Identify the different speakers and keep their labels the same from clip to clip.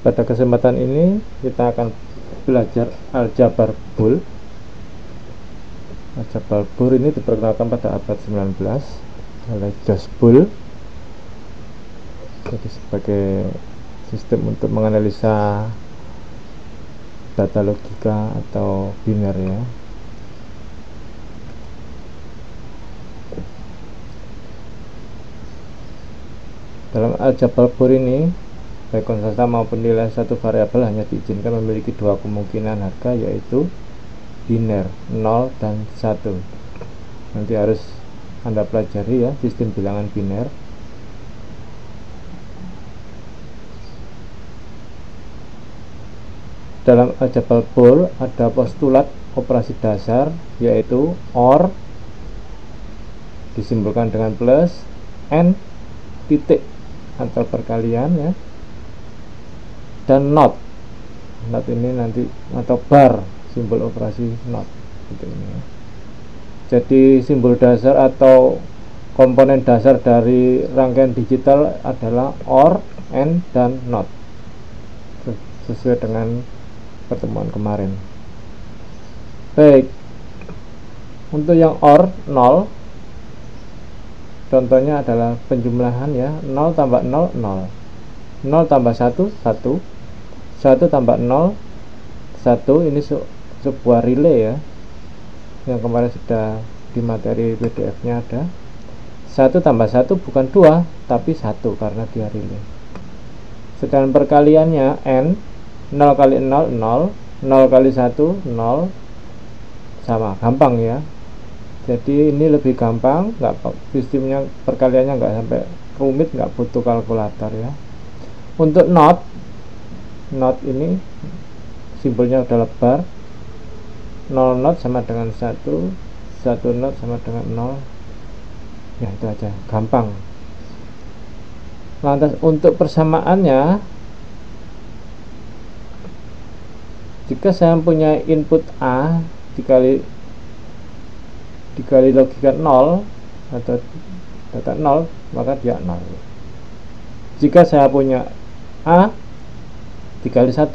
Speaker 1: Pada kesempatan ini kita akan belajar aljabar Boole. Aljabar Boole ini diperkenalkan pada abad 19 oleh Jos Boole. Jadi sebagai sistem untuk menganalisa data logika atau biner ya. Dalam aljabar Boole ini, baik konstanta maupun nilai satu variabel hanya diizinkan memiliki dua kemungkinan harga, yaitu biner 0 dan 1. Nanti harus Anda pelajari ya sistem bilangan biner. Dalam aljabar Boole ada postulat operasi dasar, yaitu OR disimbolkan dengan plus, N titik atau perkalian ya, dan not ini nanti, atau bar, simbol operasi not gitu ini ya. Jadi simbol dasar atau komponen dasar dari rangkaian digital adalah OR, N, dan not, sesuai dengan pertemuan kemarin. Baik, untuk yang OR 0, contohnya adalah penjumlahan ya, 0 tambah 0, 0, 0 tambah 1, 1, 1 tambah 0, 1. Ini sebuah relay ya, yang kemarin sudah di materi PDF nya ada. 1 tambah 1 bukan 2 tapi 1 karena dia relay. Sedangkan perkaliannya N, 0 kali 0, 0, 0 kali 1, 0, sama, gampang ya. Jadi ini lebih gampang, sistemnya perkaliannya nggak sampai rumit, nggak butuh kalkulator ya. Untuk not ini simbolnya adalah bar, 0 not sama dengan 1, 1 not sama dengan 0 ya, itu aja, gampang. Lantas untuk persamaannya, jika saya punya input A dikali logika 0 atau data 0, maka dia 0. Jika saya punya A dikali 1,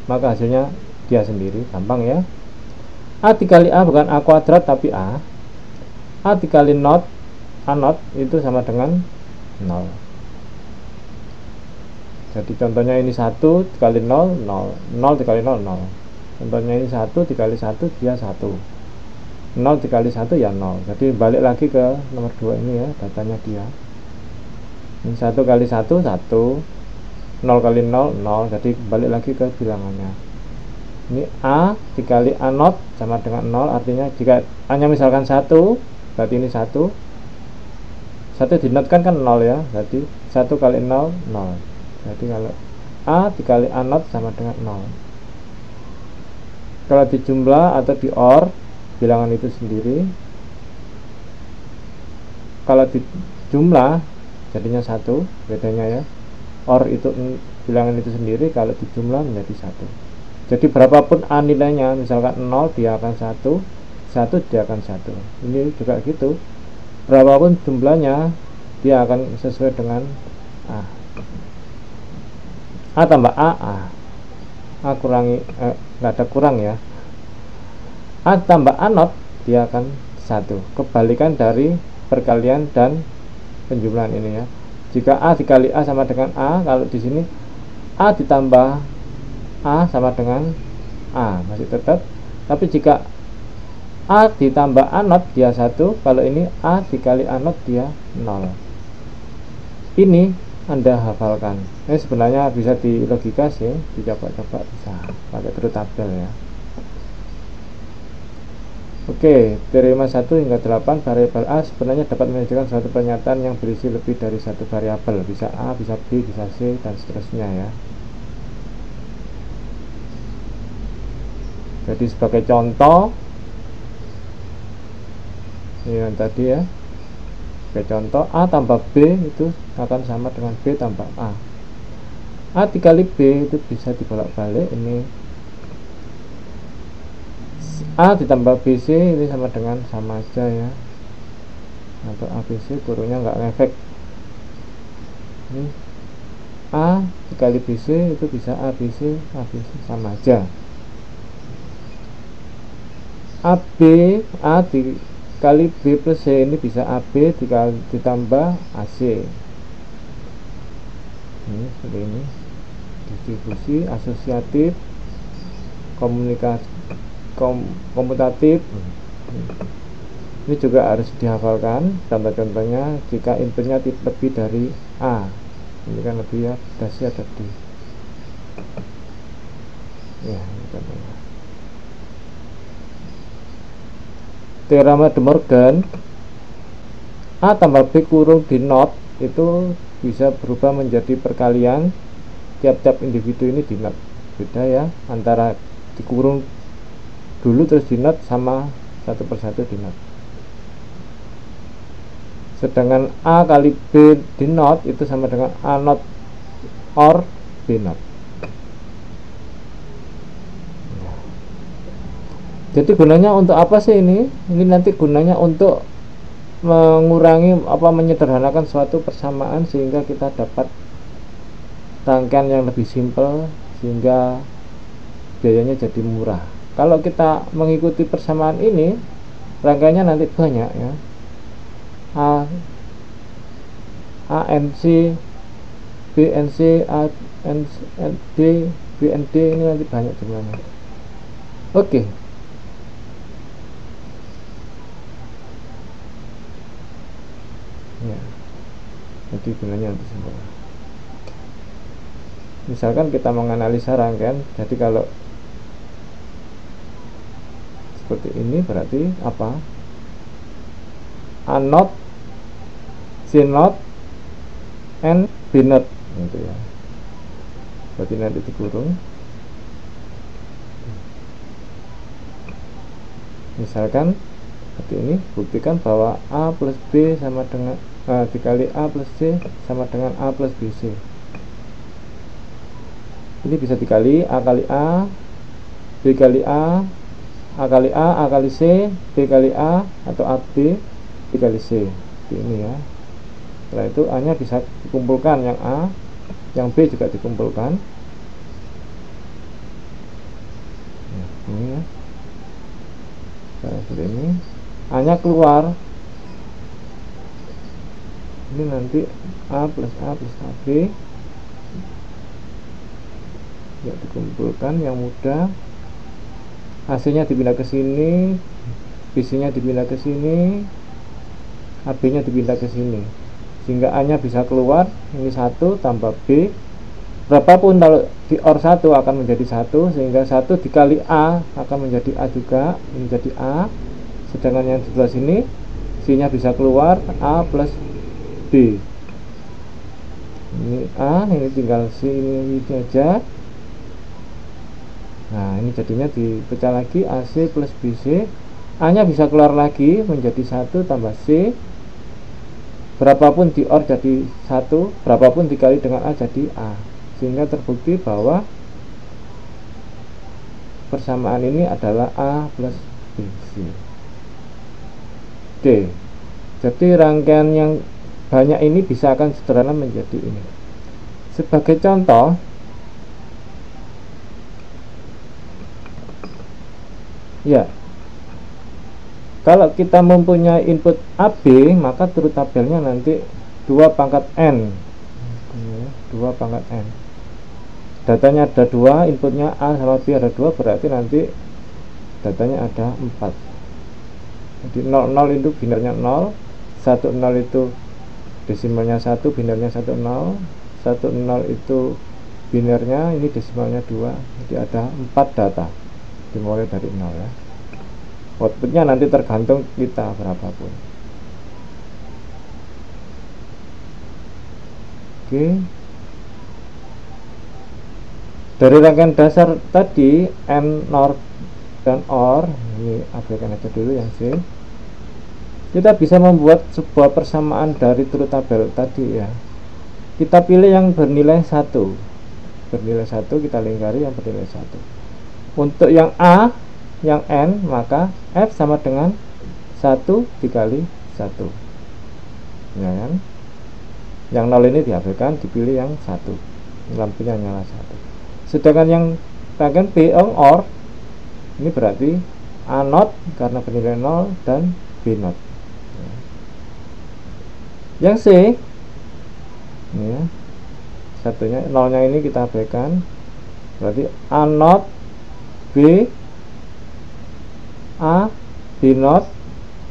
Speaker 1: maka hasilnya dia sendiri, gampang ya. A dikali A bukan A kuadrat tapi A. A dikali not, A not itu sama dengan 0. Jadi contohnya ini 1 dikali 0, 0, 0 dikali 0, 0. Contohnya ini 1 dikali 1, dia 1. 0 dikali 1 ya 0. Jadi balik lagi ke nomor 2 ini ya, datanya dia. Ini 1 kali 1, 1. 0 kali 0, 0. Jadi balik lagi ke bilangannya. Ini A dikali A not sama dengan 0. Artinya jika A nya misalkan 1, berarti ini 1. 1 dinotkan kan 0 ya. Jadi 1 kali 0, 0. Jadi kalau A dikali A not sama dengan 0. Kalau dijumlah atau di OR, bilangan itu sendiri. Kalau dijumlah jadinya 1, bedanya ya. OR itu bilangan itu sendiri, kalau dijumlah menjadi 1. Jadi berapapun A nilainya, misalkan 0 dia akan 1, 1 dia akan 1. Ini juga gitu, berapapun jumlahnya dia akan sesuai dengan A. A tambah A, A. A kurangi, nggak ada kurang ya. A tambah A not, dia akan 1. Kebalikan dari perkalian dan penjumlahan ini ya. Jika A dikali A sama dengan A, kalau di sini A ditambah A sama dengan A, masih tetap. Tapi jika A ditambah A not, dia 1. Kalau ini A dikali A not, dia 0. Ini Anda hafalkan. Ini sebenarnya bisa di logika sih, dicoba-coba bisa pakai true tabel ya. Oke, teorema 1 hingga 8, variabel A sebenarnya dapat menunjukkan suatu pernyataan yang berisi lebih dari satu variabel, bisa A, bisa B, bisa C, dan seterusnya ya. Jadi sebagai contoh, ini yang tadi ya, sebagai contoh A tambah B itu akan sama dengan B tambah A. A dikali B itu bisa dibolak-balik, ini A ditambah BC ini sama dengan sama aja ya, atau ABC gurunya nggak ngefek. Ini A dikali BC itu bisa ABC sama aja. AB A dikali B plus C ini bisa AB ditambah AC. Ini seperti ini, distribusi asosiatif, komutatif. Ini juga harus dihafalkan. Contoh-contohnya jika inputnya lebih dari A, ini kan lebih ya, dasi ada D ya, ini contohnya. Teorema De Morgan, A tambah B kurung di not itu bisa berubah menjadi perkalian tiap-tiap individu ini di not. Beda ya antara dikurung dulu terus di not sama satu persatu di not. Sedangkan A kali B di not itu sama dengan A not or B not. Jadi gunanya untuk apa sih ini? Ini nanti gunanya untuk mengurangi menyederhanakan suatu persamaan sehingga kita dapat rangkaian yang lebih simpel sehingga biayanya jadi murah. Kalau kita mengikuti persamaan ini, rangkaiannya nanti banyak ya. ANC, BNC, AND, BND ini nanti banyak jumlahnya. Oke. Ya. Jadi gunanya untuk semua. Misalkan kita menganalisa rangkaian, jadi kalau seperti ini berarti apa? A not, C not, and B not gitu ya. Berarti nanti dikurung. Misalkan seperti ini, buktikan bahwa A plus B sama dengan dikali A plus C sama dengan A plus BC. Ini bisa dikali A kali A, B kali A, A kali A, A kali C, B kali A, atau AB dikali C. Seperti ini ya. Setelah itu A nya bisa dikumpulkan, yang A, yang B juga dikumpulkan. Nah, ini ya. Seperti ini, A nya keluar. Ini nanti A plus AB ya dikumpulkan yang mudah. AC nya dipindah ke sini, BC nya dipindah ke sini, AB nya dipindah ke sini, sehingga A nya bisa keluar. Ini 1 tambah B, berapapun kalau di OR 1 akan menjadi 1, sehingga 1 dikali A akan menjadi A juga, menjadi A. Sedangkan yang di sebelah sini C nya bisa keluar, A plus B. Ini A, ini tinggal C ini aja. Nah, ini jadinya dipecah lagi AC plus BC. A nya bisa keluar lagi menjadi 1 tambah C. Berapapun di OR jadi 1, berapapun dikali dengan A jadi A. Sehingga terbukti bahwa persamaan ini adalah A plus BC. D. Jadi rangkaian yang banyak ini bisa akan sederhana menjadi ini. Sebagai contoh, ya, kalau kita mempunyai input AB, maka truth tabelnya nanti 2 pangkat N. 2 pangkat N. Datanya ada 2, inputnya A sama B ada 2, berarti nanti datanya ada 4. Jadi 00 itu binarnya 0, 10 itu desimalnya 1, binarnya 10, 10 itu binarnya, ini desimalnya 2. Jadi ada 4 data dimulai dari 0 ya. Outputnya nanti tergantung kita berapapun. Oke. Dari rangkaian dasar tadi N, NOR, dan OR, ini abaikan aja dulu yang C. Kita bisa membuat sebuah persamaan dari truth tabel tadi ya. Kita pilih yang bernilai 1. Bernilai 1 kita lingkari yang bernilai 1. Untuk yang A, yang N, maka F sama dengan 1 dikali 1. Ya kan? Yang 0 ini diabaikan, dipilih yang 1. lampunya nyala satu. Sedangkan yang rangkaian B OR ini berarti A not karena bernilai 0 dan B not. Yang C ini ya, satunya nolnya ini kita abaikan, berarti A not B A B not,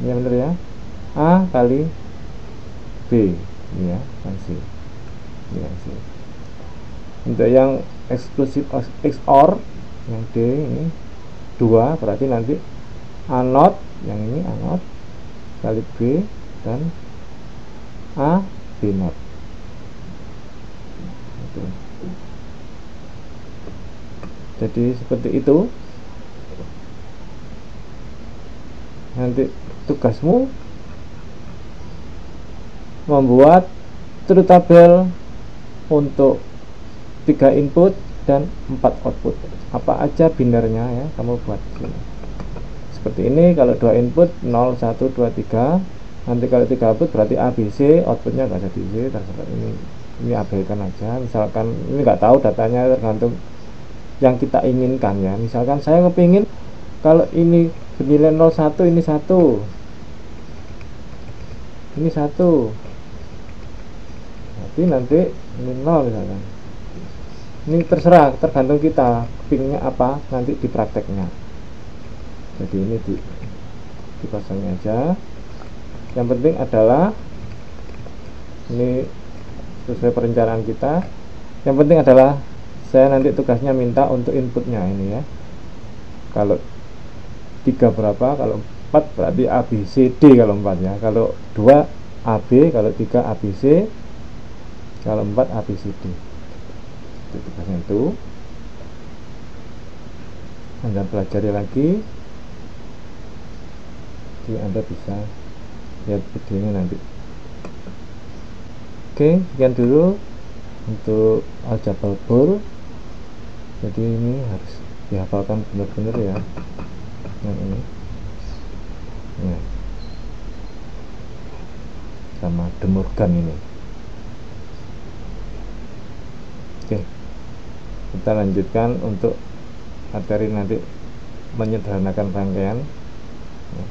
Speaker 1: ini ya benar ya, A kali B, ini ya yang C, ini yang C. Untuk yang eksklusif XOR yang D ini 2, berarti nanti A not, yang ini A not kali B dan A B not. Jadi seperti itu. Nanti tugasmu membuat truth table untuk 3 input dan 4 output. Apa aja binarnya ya, kamu buat sini. Seperti ini. Kalau 2 input 0, 1, 2, 3. Nanti kalau 3 output berarti ABC, outputnya nggak jadi C, terserah. Ini abaikan aja. Misalkan ini nggak tahu datanya, tergantung yang kita inginkan ya. Misalkan saya kepingin kalau ini bernilai 01, ini 1, ini 1, berarti nanti ini 0 misalkan. Ini terserah, tergantung kita kepinginnya apa nanti di prakteknya. Jadi ini dipasangnya aja. Yang penting adalah ini sesuai perencanaan kita. Yang penting adalah saya nanti tugasnya minta untuk inputnya ini ya. Kalau 3 berapa, kalau 4 berarti A, B, C, D kalau 4 ya. Kalau 2 AB, kalau 3 ABC, kalau 4 A, B, C, D. Itu tugasnya itu. Anda pelajari lagi. Jadi Anda bisa lihat videonya nanti. Oke, sekian dulu untuk aljabar Bohr. Jadi ini harus dihafalkan benar-benar ya, yang ini ya, sama De Morgan ini. Oke, kita lanjutkan untuk materi nanti menyederhanakan rangkaian ya.